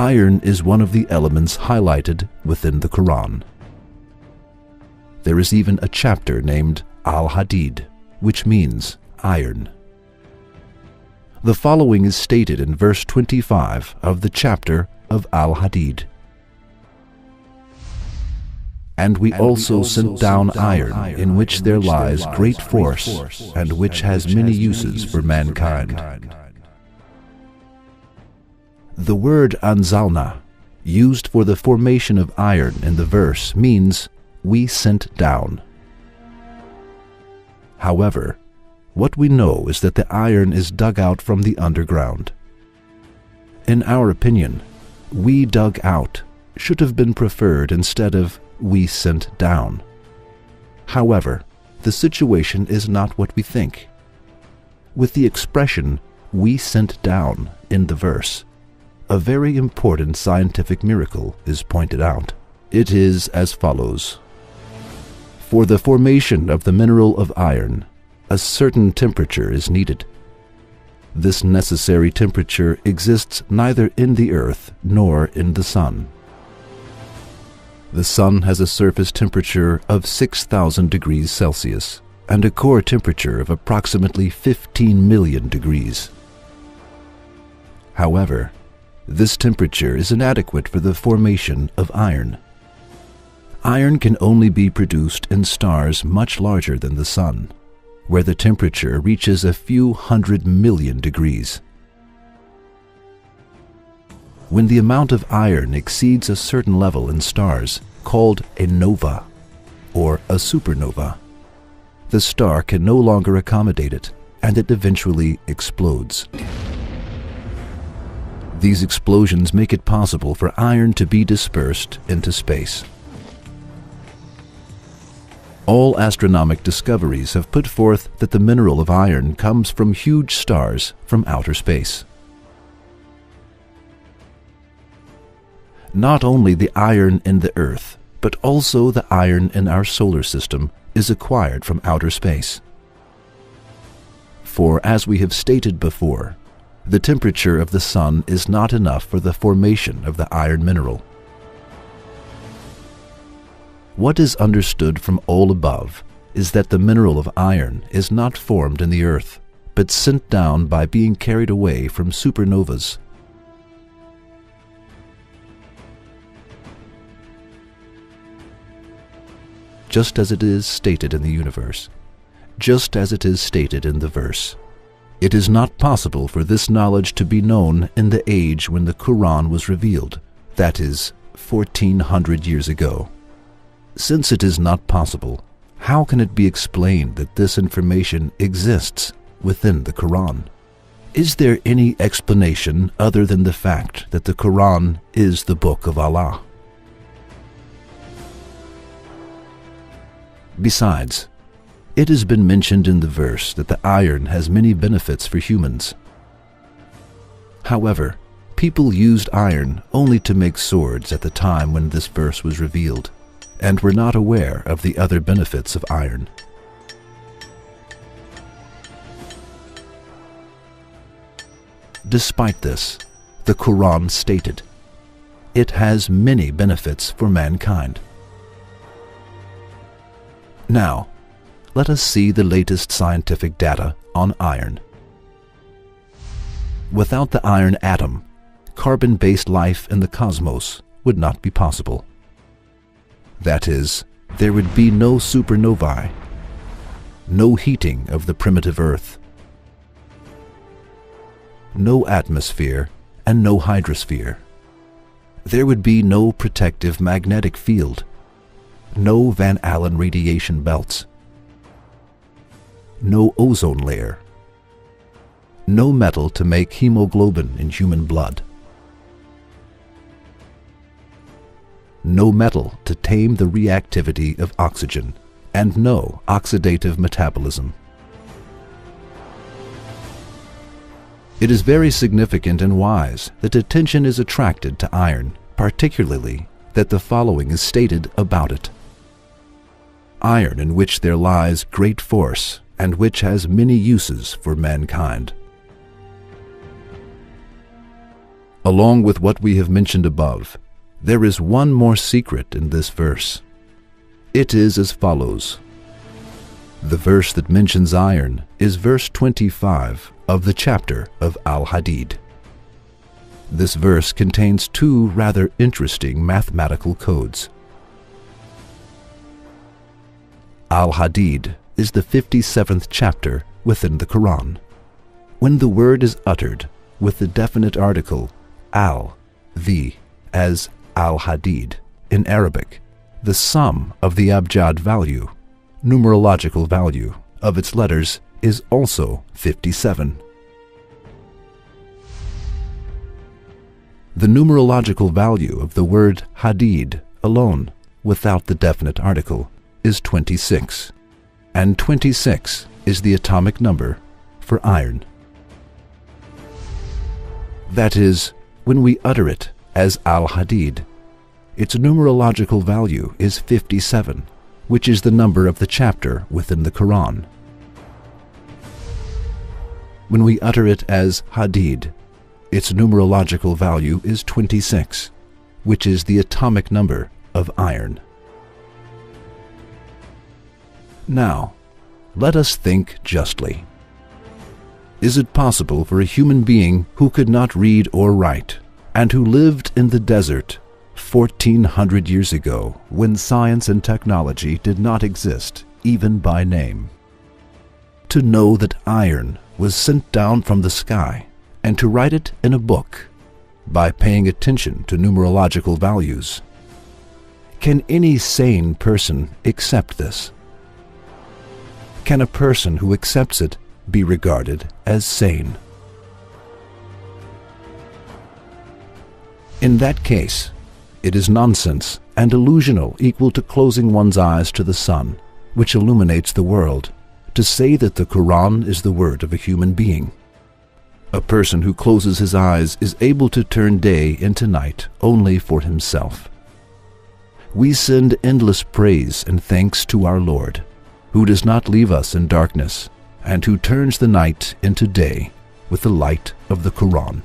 Iron is one of the elements highlighted within the Quran. There is even a chapter named Al-Hadid, which means iron. The following is stated in verse 25 of the chapter of Al-Hadid. And we also sent down iron, in which there lies great force, and which has many uses for mankind. The word anzalna, used for the formation of iron in the verse, means we sent down. However, what we know is that the iron is dug out from the underground. In our opinion, we dug out should have been preferred instead of we sent down. However, the situation is not what we think. With the expression we sent down in the verse, a very important scientific miracle is pointed out. It is as follows. For the formation of the mineral of iron, a certain temperature is needed. This necessary temperature exists neither in the earth nor in the sun. The sun has a surface temperature of 6,000 degrees Celsius and a core temperature of approximately 15 million degrees. However, this temperature is inadequate for the formation of iron. Iron can only be produced in stars much larger than the sun, where the temperature reaches a few 100 million degrees. When the amount of iron exceeds a certain level in stars, called a nova or a supernova, the star can no longer accommodate it, and it eventually explodes. These explosions make it possible for iron to be dispersed into space. All astronomic discoveries have put forth that the mineral of iron comes from huge stars from outer space. Not only the iron in the Earth, but also the iron in our solar system is acquired from outer space. For, as we have stated before, the temperature of the sun is not enough for the formation of the iron mineral. What is understood from all above is that the mineral of iron is not formed in the earth, but sent down by being carried away from supernovas. Just as it is stated in the universe, just as it is stated in the verse. It is not possible for this knowledge to be known in the age when the Quran was revealed, that is, 1400 years ago. Since it is not possible, how can it be explained that this information exists within the Quran? Is there any explanation other than the fact that the Quran is the book of Allah? Besides, it has been mentioned in the verse that the iron has many benefits for humans. However, people used iron only to make swords at the time when this verse was revealed, and were not aware of the other benefits of iron. Despite this, the Quran stated, it has many benefits for mankind. Now, let us see the latest scientific data on iron. Without the iron atom, carbon-based life in the cosmos would not be possible. That is, there would be no supernovae, no heating of the primitive Earth, no atmosphere, and no hydrosphere. There would be no protective magnetic field, no Van Allen radiation belts, no ozone layer, no metal to make hemoglobin in human blood, no metal to tame the reactivity of oxygen, and no oxidative metabolism. It is very significant and wise that attention is attracted to iron, particularly that the following is stated about it. Iron in which there lies great force, and which has many uses for mankind. Along with what we have mentioned above, there is one more secret in this verse. It is as follows. The verse that mentions iron is verse 25 of the chapter of Al-Hadid. This verse contains two rather interesting mathematical codes. Al-Hadid is the 57th chapter within the Quran. When the word is uttered with the definite article al, the, as Al-Hadid in Arabic, the sum of the abjad value, numerological value, of its letters is also 57. The numerological value of the word Hadid alone, without the definite article, is 26, and 26 is the atomic number for iron. That is, when we utter it as Al-Hadid, its numerological value is 57, which is the number of the chapter within the Quran. When we utter it as Hadid, its numerological value is 26, which is the atomic number of iron. Now, let us think justly. Is it possible for a human being who could not read or write, and who lived in the desert 1400 years ago, when science and technology did not exist, even by name, to know that iron was sent down from the sky, and to write it in a book by paying attention to numerological values? Can any sane person accept this? Can a person who accepts it be regarded as sane? In that case, it is nonsense and delusional equal to closing one's eyes to the sun, which illuminates the world, to say that the Quran is the word of a human being. A person who closes his eyes is able to turn day into night only for himself. We send endless praise and thanks to our Lord, who does not leave us in darkness, and who turns the night into day with the light of the Quran.